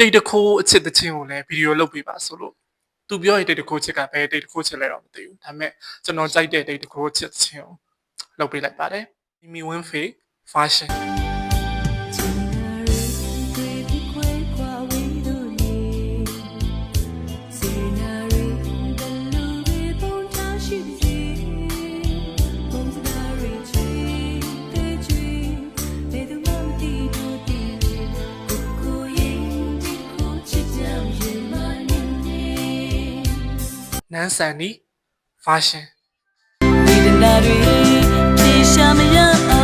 တိတ်တခိုးအချစ်တချင်းကိုလည်းဗီဒီယိုလုပ်ပေးပါဆိုလို့သူပြောရတဲ့တိတ်တခိုးချစ်ကဘယ်တိတ်တခိုးချစ်လဲတော့မသိဘူးဒါပေမဲ့ကျွန်တော်ကြိုက်တဲ့တိတ်တခိုးချစ်တချင်းကိုလုပ်ပေးလိုက်ပါတယ်မီမီဝင်းဖေ version နန်းဆန်နီ version ဒီနာရီပြေရှာမရအ